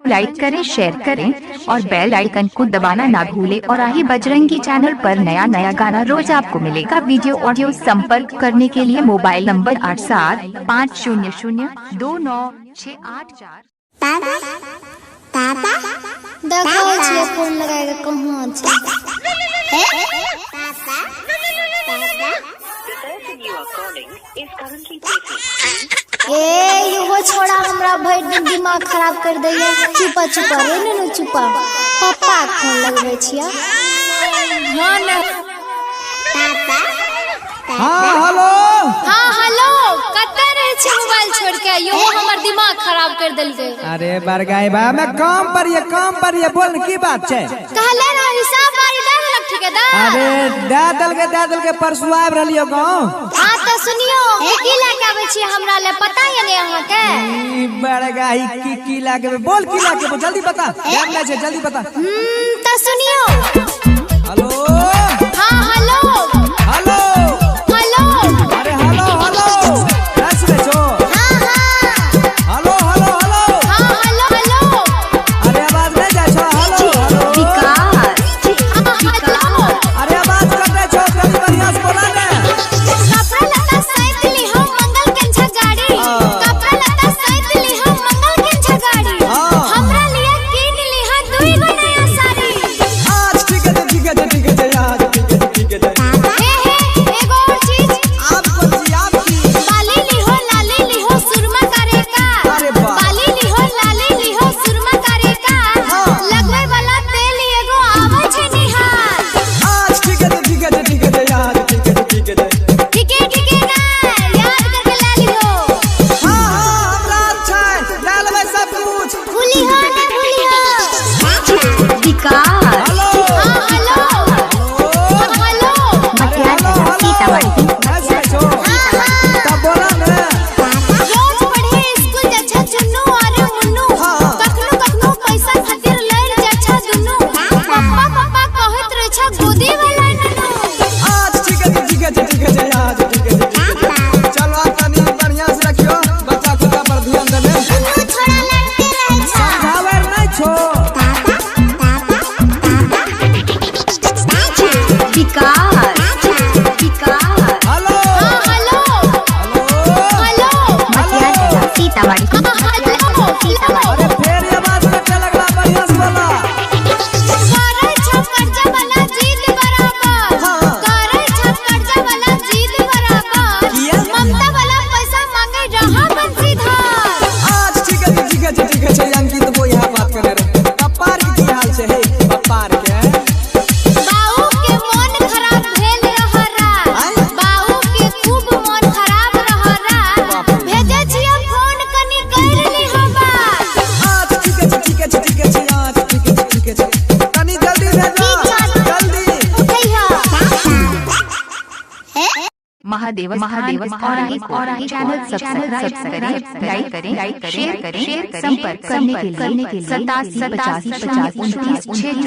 Like करें, share करें और बेल आइकन को दबाना ना भूलें। और आही बजरंगी चैनल पर नया नया गाना रोज आपको मिलेगा। वीडियो ऑडियो संपर्क करने के लिए मोबाइल नंबर 8750029684। देखाओ छियै फोन लगाए के कहाँ छै। युवा छोड़ा हमरा भर दिन दिमाग खराब कर दैया। चुपा चुपा रे नु चुपा पापा फोन लगबै छियै। हाँ हेलो। हाँ हेलो, कतै रहे छी मोबाइल छोड़ के? यो हमर दिमाग खराब कर देलकै। अरे बरगाई बा मैं काम पर ये बोल की बात छै? कहले ना हिसाब मारी दे देलक ठेकेदार। अरे दे दल के परसू आब रहलियो गांव। हां त सुनियो की लेके आबै छी हमरा ले, पता है ने अहाँ के? ई बरगाई की लागे बोल, की लागे जल्दी बता। ध्यान दे छै, जल्दी बता। त सुनियो। हेलो। हां हेलो हेलो हेलो। अरे हेलो कैसे छो? हां हेलो हेलो हेलो। हां हेलो हेलो। अरे आवाज नहीं जा छो? Hello hello. अरे आवाज कटे छो, कभी बढ़िया से बोला ने। कपड़ा लता सहित ली हम मंगल कंछा गाड़ी। कपड़ा लता सहित ली हम मंगल कंछा गाड़ी। हमरा लिए कीन ली हम दुई गो नया साड़ी। आज ठीक है यार, ठीक है। हे एगो और चीज। आप कौन सी आपकी? बाली ली हो सुरमा करे का। अरे वाह। बाली ली हो सुरमा करे का। लगवे वाला तेल एगो आवे छै निहार। आज ठीक है यार, ठीक है। ठीक है ना, याद करके ला लिहो। हाँ हमरा अच्छा है, ला लेबै सब कुछ। भूली हो ना भूली हो। विकास हेलो हाँ हेलो हेलो। कैसे छो? तब बोला ने। रोज पढ़े स्कूल जाछा चुन्नू अरे मुन्नू। कखनो पैसा खातिर लड़ जाछा दुन्नू। पापा कहत रहे छा गोदी वाला नन्नू। आज ठीक है यार, ठीक है। चलो तनी बढ़िया से रखियो, बच्चा खुदा पर ध्यान देने। दुन्नू छोड़ा लड़ते रहे छा। समझावे नहीं छो। Hello hello hello. Hello Sitamarhi. अरे फिर ये बात कटे लगला, बढ़िया से बोला। करे छा कर्जा वाला जीत बराबर। करे छा कर्जा वाला जीत बराबर। किया? ममता वाला पैसा मांगे रहा बंसीधार। आज ठीक है अंकित वो यहाँ बात करे रहे। पप्पार की हाल से है? पप्पार के बाऊ के मन खराब भेल रहा रात। बाऊ के खूब मन खराब रहा रात। भेजे छियै फोन कनी कर ली हो बात। आज ठीक है आज ठीक है। तनी जल्दी भेजो, जल्दी। उठैया महादेव और चैनल सब्सक्राइब करें, लाइक करें, शेयर करें। संपर्क करने के लिए 87 50 50 29 6